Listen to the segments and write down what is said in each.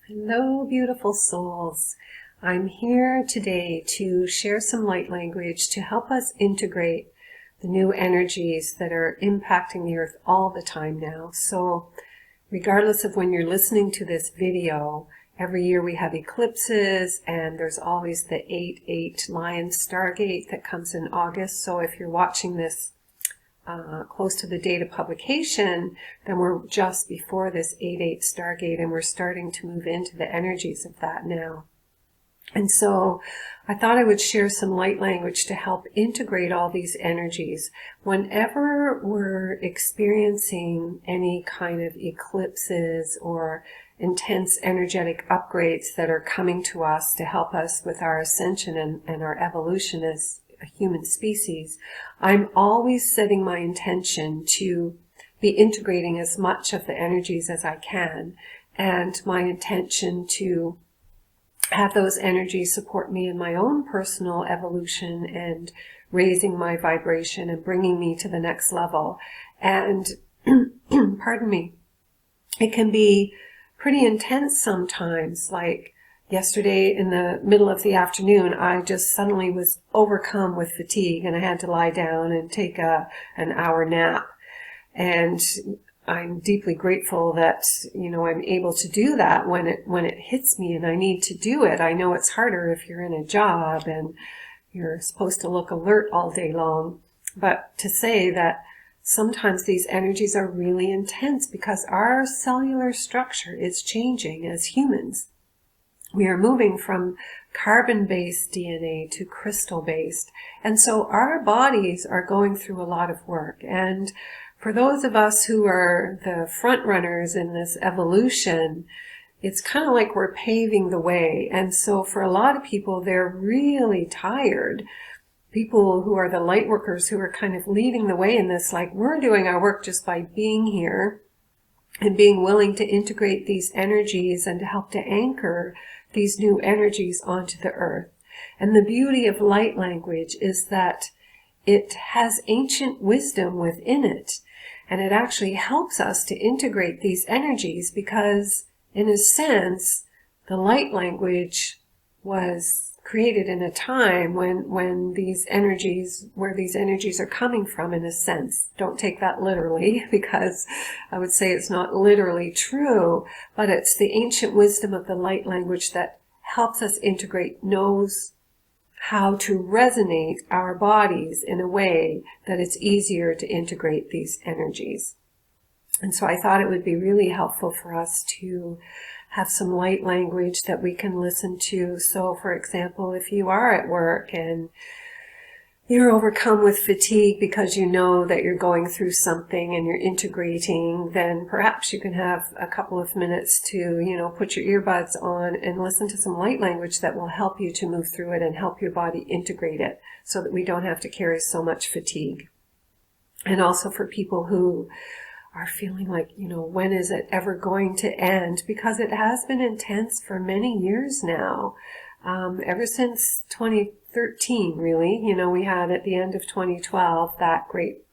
Hello, beautiful souls. I'm here today to share some light language to help us integrate the new energies that are impacting the earth all the time now. So regardless of when you're listening to this video, every year we have eclipses, and there's always the 8/8 Lion Stargate that comes in August. So if you're watching this close to the date of publication, then we're just before this 8/8 Stargate, and we're starting to move into the energies of that now. And so I thought I would share some light language to help integrate all these energies. Whenever we're experiencing any kind of eclipses or intense energetic upgrades that are coming to us to help us with our ascension and our evolution as a human species, I'm always setting my intention to be integrating as much of the energies as I can, and my intention to have those energies support me in my own personal evolution and raising my vibration and bringing me to the next level. And pardon me, it can be pretty intense sometimes. Like yesterday in the middle of the afternoon, I just suddenly was overcome with fatigue, and I had to lie down and take an hour nap. And I'm deeply grateful that, I'm able to do that when it hits me and I need to do it. I know it's harder if you're in a job and you're supposed to look alert all day long. But to say that sometimes these energies are really intense because our cellular structure is changing as humans. We are moving from carbon-based DNA to crystal-based. And so our bodies are going through a lot of work. And for those of us who are the front runners in this evolution, it's kind of like we're paving the way. And so for a lot of people, they're really tired. People who are the light workers who are kind of leading the way in this, like we're doing our work just by being here and being willing to integrate these energies and to help to anchor these new energies onto the earth. And the beauty of light language is that it has ancient wisdom within it. And it actually helps us to integrate these energies because, in a sense, the light language was created in a time when these energies, where these energies are coming from, in a sense. Don't take that literally, because I would say it's not literally true, but it's the ancient wisdom of the light language that helps us integrate, knows how to resonate our bodies in a way that it's easier to integrate these energies. And so I thought it would be really helpful for us to have some light language that we can listen to. So for example, if you are at work and you're overcome with fatigue because you know that you're going through something and you're integrating, then perhaps you can have a couple of minutes to, put your earbuds on and listen to some light language that will help you to move through it and help your body integrate it so that we don't have to carry so much fatigue. And also for people who are feeling like, when is it ever going to end? Because it has been intense for many years now. Ever since 2013, really. We had at the end of 2012 that great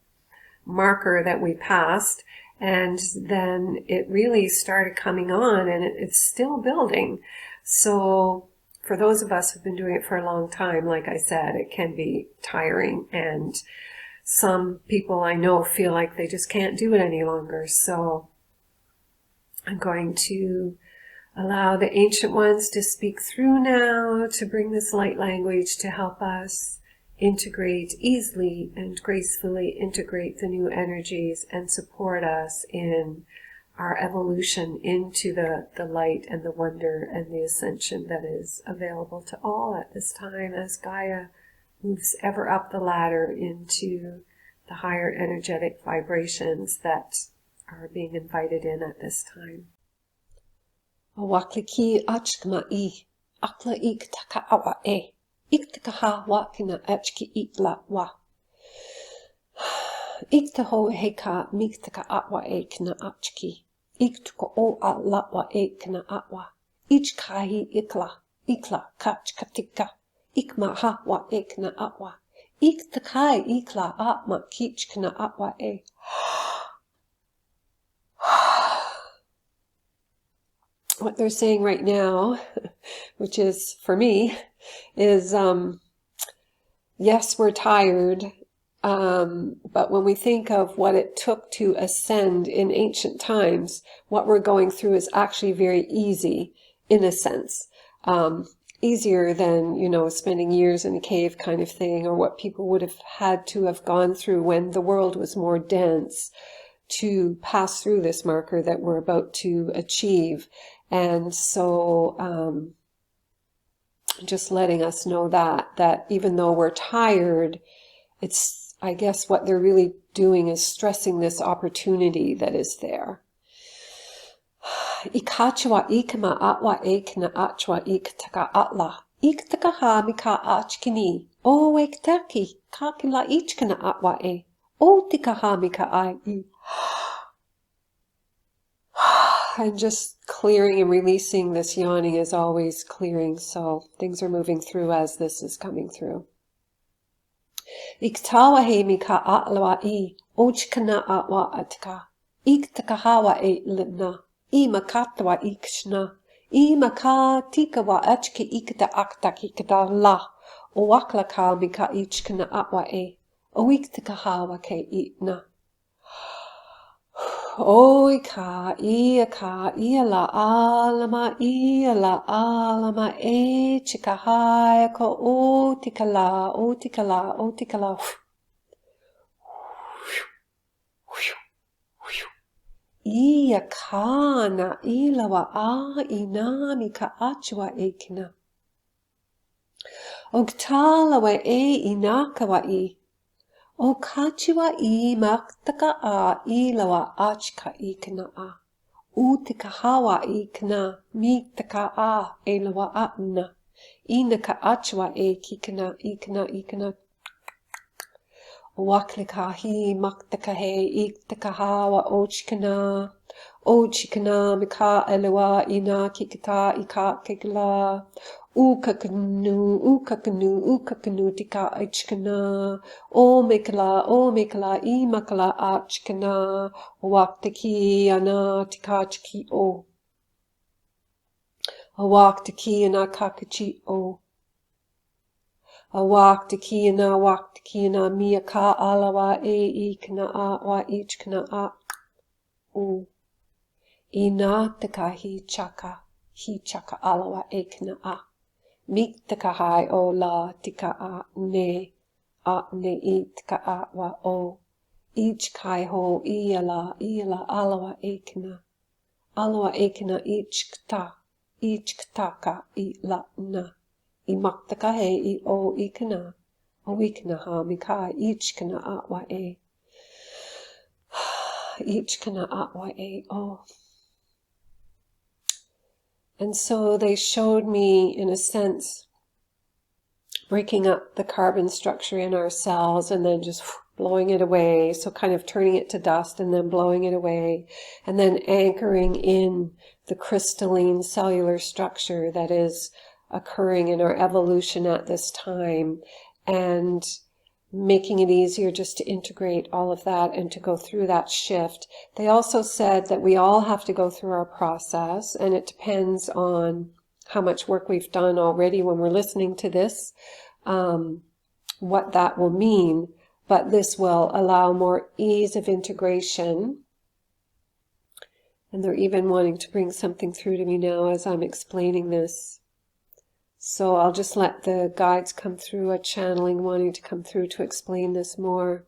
marker that we passed, and then it really started coming on, and it's still building. So for those of us who've been doing it for a long time, like I said, it can be tiring, and some people I know feel like they just can't do it any longer. So I'm going to allow the ancient ones to speak through now to bring this light language to help us integrate easily and gracefully integrate the new energies and support us in our evolution into the light and the wonder and the ascension that is available to all at this time as Gaia moves ever up the ladder into the higher energetic vibrations that are being invited in at this time. Awakliki achkma'i, akla ik taka awa e, ik taka ha wakina achki ik la wa. Ik taho heka mik taka awa e kna achki, ik tuka o a la wa e kna awa, ich kahi ikla kach katika, ik ma ha wa e kna awa, ik takai ikla a ma kich kna awa e. what they're saying right now, which is for me, is yes, we're tired, but when we think of what it took to ascend in ancient times, what we're going through is actually very easy in a sense. Easier than, spending years in a cave kind of thing, or what people would have had to have gone through when the world was more dense to pass through this marker that we're about to achieve. And so just letting us know that even though we're tired, it's, I guess what they're really doing is stressing this opportunity that is there. Ikachwa ikma atwa ekna achwa iktaka atla. Iktaka ha mika achkini. O ektaki kakila ichkana atwa e. O tika ha mika ai. And just clearing and releasing. This yawning is always clearing, so things are moving through as this is coming through. Iktawa he mika atlawa I. Ochkana atwa atka. Iktaka hawa e lina. I makatwa ikshna. I makatikawa achke ikta aktaki ikta la. O waklaka mika ichkana atwa e. O iktaka hawa ke itna. Oika, iala alama e chikahaya ko otikala. Ia kana ilawa a inami ka achwa ekina. Ogtalawa e inakawa I. O kachiwa I maktaka a ilawa achka ikna a. Utika hawa ikna mitaka a ilawa atna. Inaka achwa e kikna ikna. Waklika hi maktaka he iktaka hawa ochkana. Ochkana mika ilawa ina kikita ika kikla. Ukakanu tika achkana. O mekala, I makala achkana. Waktaki ana tikachki o. Waktaki ana kakachi o. Waktaki ana miyaka alawa e ikna a wa ichkana a. O. Inataka hi chaka alawa ekna a. Miktaka hai o la tika a ne itka a wa o. Ich kai ho iala alawa ekna. Alawa ekna ichtaka I la na. I maktaka he I o ikna. O ikna ha mika ichkana a wa e. Ichkana a wa e o. And so they showed me, in a sense, breaking up the carbon structure in our cells and then just blowing it away. So kind of turning it to dust and then blowing it away. And then anchoring in the crystalline cellular structure that is occurring in our evolution at this time. And making it easier just to integrate all of that and to go through that shift. They also said that we all have to go through our process, and it depends on how much work we've done already when we're listening to this, what that will mean, but this will allow more ease of integration. And they're even wanting to bring something through to me now as I'm explaining this. So I'll just let the guides come through, a channeling wanting to come through to explain this more.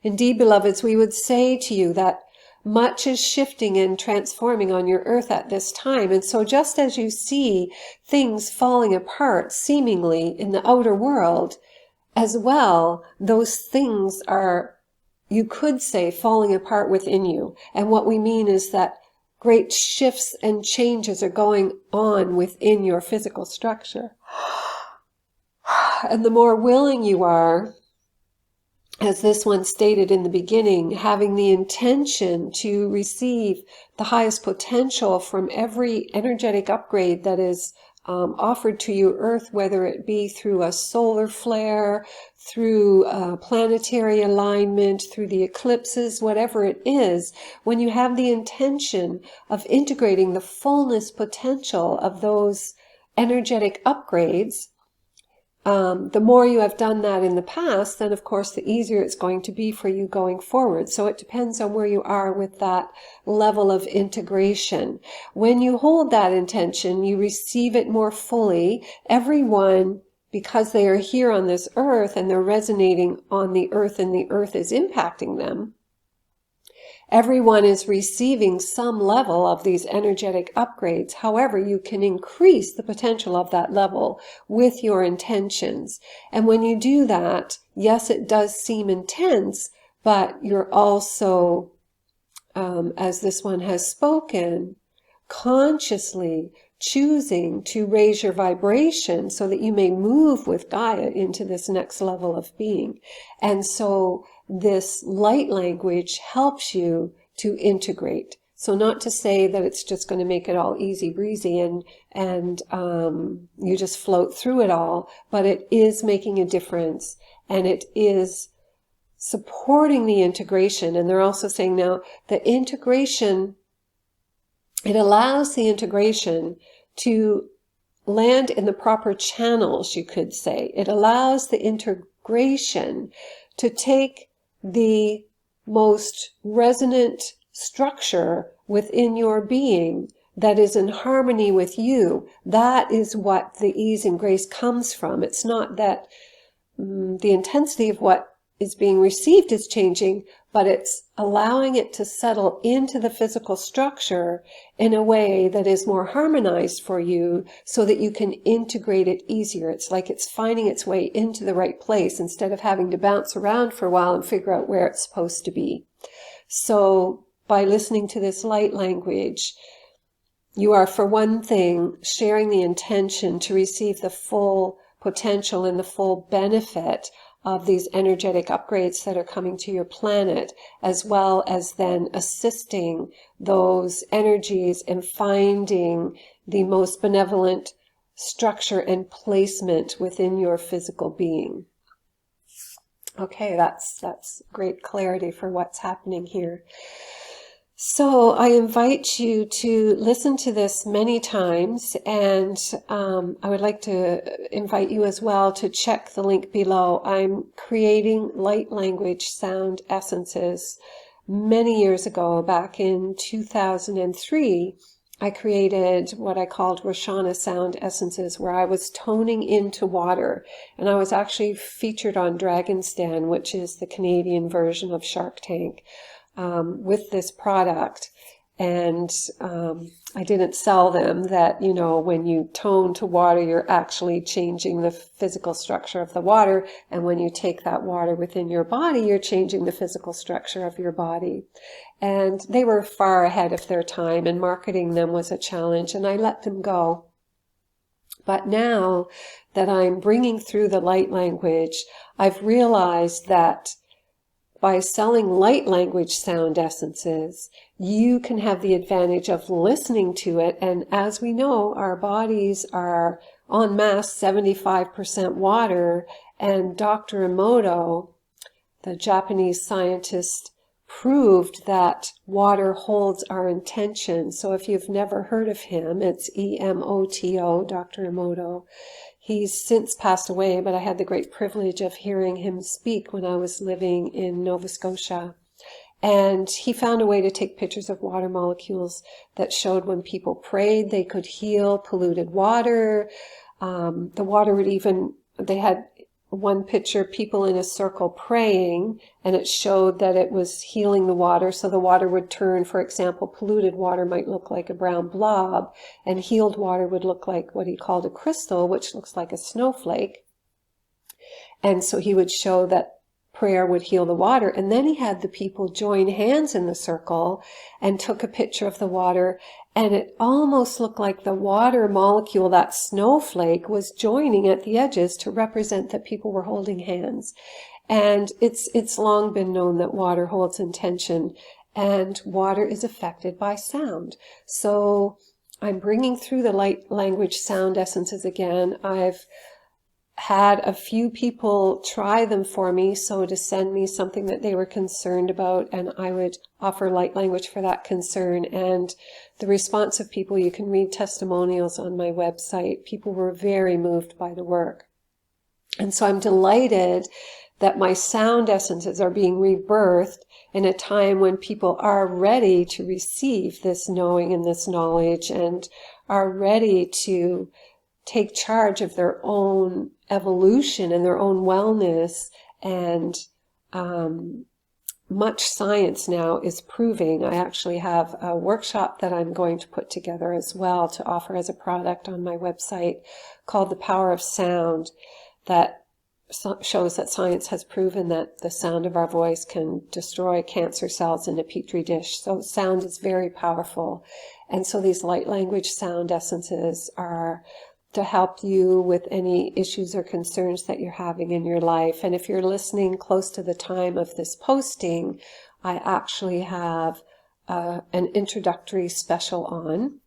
Indeed, beloveds, we would say to you that much is shifting and transforming on your earth at this time. And so just as you see things falling apart seemingly in the outer world, as well, those things are, you could say, falling apart within you. And what we mean is that great shifts and changes are going on within your physical structure. And the more willing you are, as this one stated in the beginning, having the intention to receive the highest potential from every energetic upgrade that is offered to you, Earth, whether it be through a solar flare, through planetary alignment, through the eclipses, whatever it is, when you have the intention of integrating the fullness potential of those energetic upgrades, the more you have done that in the past, then of course the easier it's going to be for you going forward. So it depends on where you are with that level of integration. When you hold that intention, you receive it more fully. Everyone, because they are here on this earth and they're resonating on the earth and the earth is impacting them, everyone is receiving some level of these energetic upgrades. However, you can increase the potential of that level with your intentions. And when you do that, yes, it does seem intense, but you're also, as this one has spoken, consciously choosing to raise your vibration so that you may move with Gaia into this next level of being. And so this light language helps you to integrate. So not to say that it's just going to make it all easy breezy and you just float through it all, but it is making a difference, and it is supporting the integration. And they're also saying now the integration, it allows the integration to land in the proper channels, you could say. It allows the integration to take the most resonant structure within your being that is in harmony with you. That is what the ease and grace comes from. It's not that the intensity of what is being received is changing, but it's allowing it to settle into the physical structure in a way that is more harmonized for you so that you can integrate it easier. It's like it's finding its way into the right place instead of having to bounce around for a while and figure out where it's supposed to be. So by listening to this light language, you are, for one thing, sharing the intention to receive the full potential and the full benefit of these energetic upgrades that are coming to your planet, as well as then assisting those energies in finding the most benevolent structure and placement within your physical being. Okay, that's great clarity for what's happening here. So I invite you to listen to this many times, and I would like to invite you as well to check the link below. I'm creating light language sound essences. Many years ago, back in 2003, I created what I called Roshana sound essences, where I was toning into water, and I was actually featured on Dragon's Den, which is the Canadian version of Shark Tank. With this product, and I didn't sell them that, you know, when you tone to water, you're actually changing the physical structure of the water, and when you take that water within your body, you're changing the physical structure of your body. And they were far ahead of their time, and marketing them was a challenge, and I let them go. But now that I'm bringing through the light language, I've realized that by selling light language sound essences, you can have the advantage of listening to it. And as we know, our bodies are en masse 75% water. And Dr. Emoto, the Japanese scientist, proved that water holds our intention. So if you've never heard of him, it's E-M-O-T-O, Dr. Emoto. He's since passed away, but I had the great privilege of hearing him speak when I was living in Nova Scotia. And he found a way to take pictures of water molecules that showed when people prayed, they could heal polluted water. The water would even, they had one picture, people in a circle praying, and it showed that it was healing the water. So the water would turn, for example, polluted water might look like a brown blob, and healed water would look like what he called a crystal, which looks like a snowflake. And so he would show that prayer would heal the water. And then he had the people join hands in the circle and took a picture of the water, and it almost looked like the water molecule, that snowflake, was joining at the edges to represent that people were holding hands. And it's long been known that water holds intention, and water is affected by sound. So I'm bringing through the light language sound essences again. I've had a few people try them for me, so to send me something that they were concerned about, and I would offer light language for that concern. And the response of people, you can read testimonials on my website. People were very moved by the work. And so I'm delighted that my sound essences are being rebirthed in a time when people are ready to receive this knowing and this knowledge, and are ready to take charge of their own evolution and their own wellness. And much science now is proving. I actually have a workshop that I'm going to put together as well to offer as a product on my website called The Power of Sound, that shows that science has proven that the sound of our voice can destroy cancer cells in a petri dish. So sound is very powerful. And so these light language sound essences are to help you with any issues or concerns that you're having in your life. And if you're listening close to the time of this posting, I actually have an introductory special on.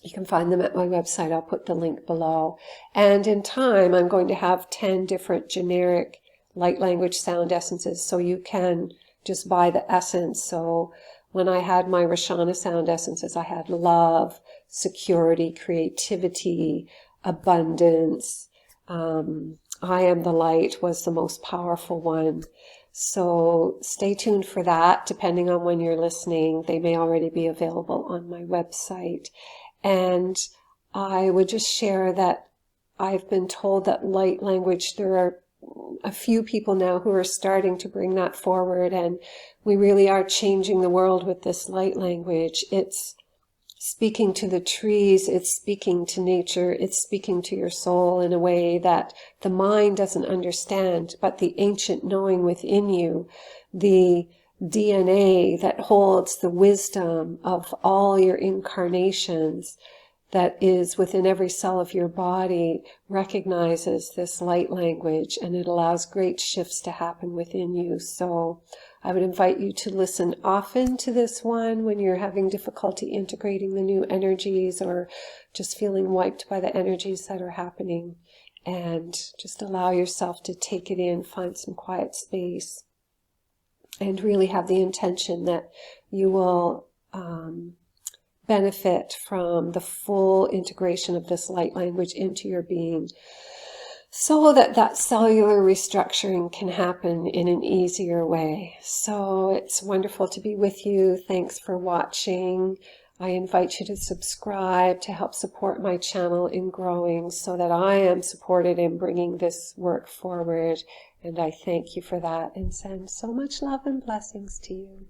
You can find them at my website. I'll put the link below. And in time, I'm going to have 10 different generic light language sound essences, so you can just buy the essence. So when I had my Roshana sound essences, I had love, security, creativity, abundance. I am the light was the most powerful one. So stay tuned for that. Depending on when you're listening, they may already be available on my website. And I would just share that I've been told that light language, there are a few people now who are starting to bring that forward, and we really are changing the world with this light language. It's speaking to the trees, it's speaking to nature, it's speaking to your soul in a way that the mind doesn't understand, but the ancient knowing within you, the DNA that holds the wisdom of all your incarnations, that is within every cell of your body, recognizes this light language, and it allows great shifts to happen within you. So I would invite you to listen often to this one when you're having difficulty integrating the new energies, or just feeling wiped by the energies that are happening, and just allow yourself to take it in, find some quiet space, and really have the intention that you will benefit from the full integration of this light language into your being, so that that cellular restructuring can happen in an easier way. So it's wonderful to be with you. Thanks for watching. I invite you to subscribe to help support my channel in growing, so that I am supported in bringing this work forward. And I thank you for that, and send so much love and blessings to you.